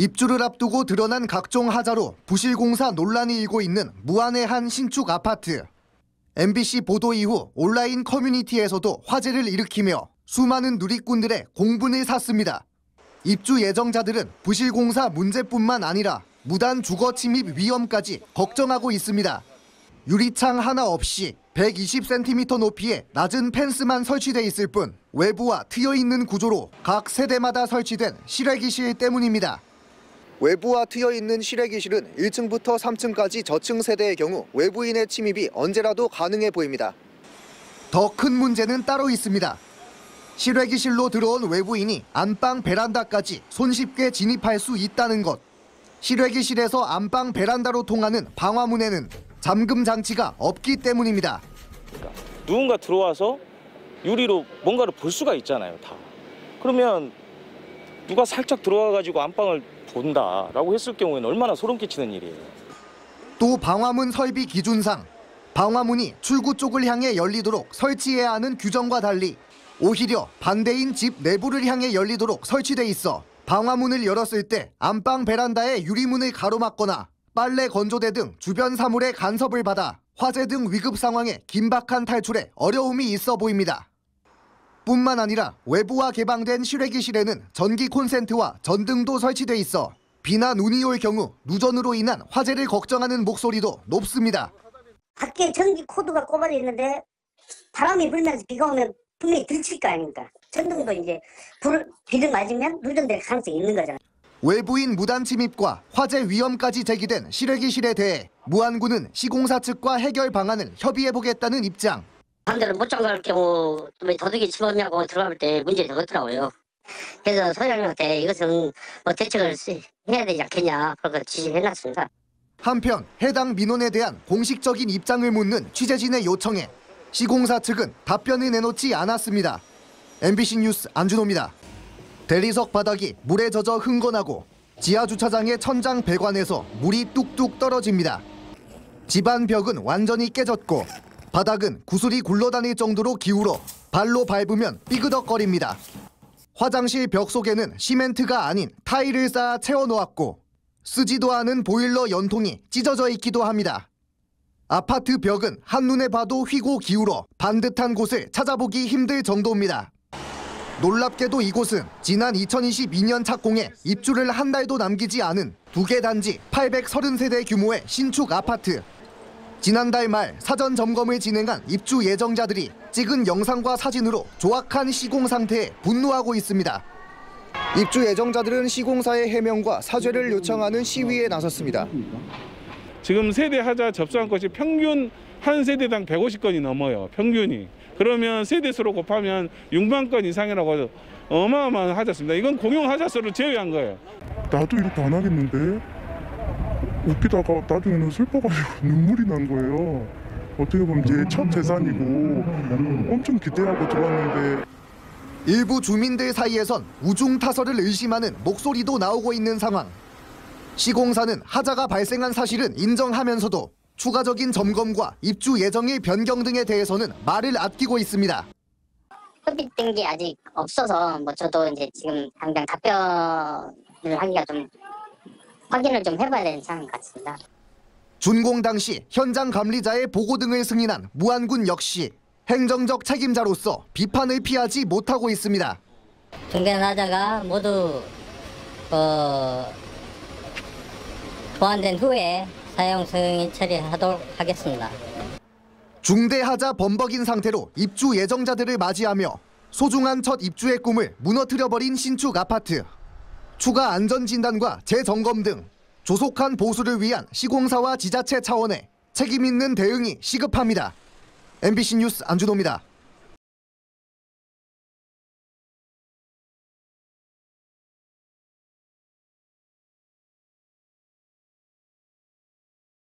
입주를 앞두고 드러난 각종 하자로 부실공사 논란이 일고 있는 무안의 한 신축 아파트. MBC 보도 이후 온라인 커뮤니티에서도 화제를 일으키며 수많은 누리꾼들의 공분을 샀습니다. 입주 예정자들은 부실공사 문제뿐만 아니라 무단 주거 침입 위험까지 걱정하고 있습니다. 유리창 하나 없이 120cm 높이의 낮은 펜스만 설치돼 있을 뿐 외부와 트여있는 구조로 각 세대마다 설치된 실외기실 때문입니다. 외부와 트여있는 실외기실은 1층부터 3층까지 저층 세대의 경우 외부인의 침입이 언제라도 가능해 보입니다. 더 큰 문제는 따로 있습니다. 실외기실로 들어온 외부인이 안방 베란다까지 손쉽게 진입할 수 있다는 것. 실외기실에서 안방 베란다로 통하는 방화문에는 잠금 장치가 없기 때문입니다. 누군가 들어와서 유리로 뭔가를 볼 수가 있잖아요, 다. 그러면 누가 살짝 들어와가지고 안방을 본다라고 했을 경우에는 얼마나 소름 끼치는 일이에요. 또 방화문 설비 기준상 방화문이 출구 쪽을 향해 열리도록 설치해야 하는 규정과 달리 오히려 반대인 집 내부를 향해 열리도록 설치돼 있어 방화문을 열었을 때 안방 베란다의 유리문을 가로막거나 빨래 건조대 등 주변 사물의 간섭을 받아 화재 등 위급 상황에 긴박한 탈출에 어려움이 있어 보입니다. 뿐만 아니라 외부와 개방된 실외기실에는 전기 콘센트와 전등도 설치돼 있어 비나 눈이 올 경우 누전으로 인한 화재를 걱정하는 목소리도 높습니다. 밖에 전기 코드가 꼽아져 있는데 바람이 불면서 비가 오면 분명히 들칠 거 아닙니까? 전등도 이제 비를 맞으면 누전될 가능성이 있는 거잖아요. 외부인 무단 침입과 화재 위험까지 제기된 실외기실에 대해 무안구는 시공사 측과 해결 방안을 협의해보겠다는 입장. 마음대로 못 잠갈 경우 왜 도둑이 침범하고 들어갈 때 문제가 되겠더라고요. 그래서 소장님한테 이것은 뭐 대책을 해야 되지 않겠냐 그렇게 지시해놨습니다. 한편 해당 민원에 대한 공식적인 입장을 묻는 취재진의 요청에 시공사 측은 답변을 내놓지 않았습니다. MBC 뉴스 안준호입니다. 대리석 바닥이 물에 젖어 흥건하고 지하주차장의 천장 배관에서 물이 뚝뚝 떨어집니다. 집안 벽은 완전히 깨졌고 바닥은 구슬이 굴러다닐 정도로 기울어 발로 밟으면 삐그덕거립니다. 화장실 벽 속에는 시멘트가 아닌 타일을 쌓아 채워놓았고 쓰지도 않은 보일러 연통이 찢어져 있기도 합니다. 아파트 벽은 한눈에 봐도 휘고 기울어 반듯한 곳을 찾아보기 힘들 정도입니다. 놀랍게도 이곳은 지난 2022년 착공에 입주를 한 달도 남기지 않은 2개 단지 830세대 규모의 신축 아파트. 지난달 말 사전 점검을 진행한 입주 예정자들이 찍은 영상과 사진으로 조악한 시공 상태에 분노하고 있습니다. 입주 예정자들은 시공사의 해명과 사죄를 요청하는 시위에 나섰습니다. 지금 세대 하자 접수한 것이 평균 한 세대당 150건이 넘어요. 평균이. 그러면 세대수로 곱하면 6만 건 이상이라고 해서 어마어마한 하자수입니다. 이건 공용 하자수를 제외한 거예요. 나도 이렇게 안 하겠는데 웃기다가 나중에는 슬퍼가지고 눈물이 난 거예요. 어떻게 보면 제 첫 재산이고 엄청 기대하고 들어왔는데. 일부 주민들 사이에선 우중타설을 의심하는 목소리도 나오고 있는 상황. 시공사는 하자가 발생한 사실은 인정하면서도 추가적인 점검과 입주 예정일 변경 등에 대해서는 말을 아끼고 있습니다. 협의된 게 아직 없어서 저도 이제 지금 당장 답변을 하기가 좀 확인을 좀 해봐야 되는 상황 같습니다. 준공 당시 현장 감리자의 보고 등을 승인한 무안군 역시 행정적 책임자로서 비판을 피하지 못하고 있습니다. 중대한 하자가 모두 보완된 후에 사용 승인 처리하도록 하겠습니다. 중대하자 범벅인 상태로 입주 예정자들을 맞이하며 소중한 첫 입주의 꿈을 무너뜨려버린 신축 아파트. 추가 안전진단과 재점검 등 조속한 보수를 위한 시공사와 지자체 차원의 책임 있는 대응이 시급합니다. MBC 뉴스 안준호입니다.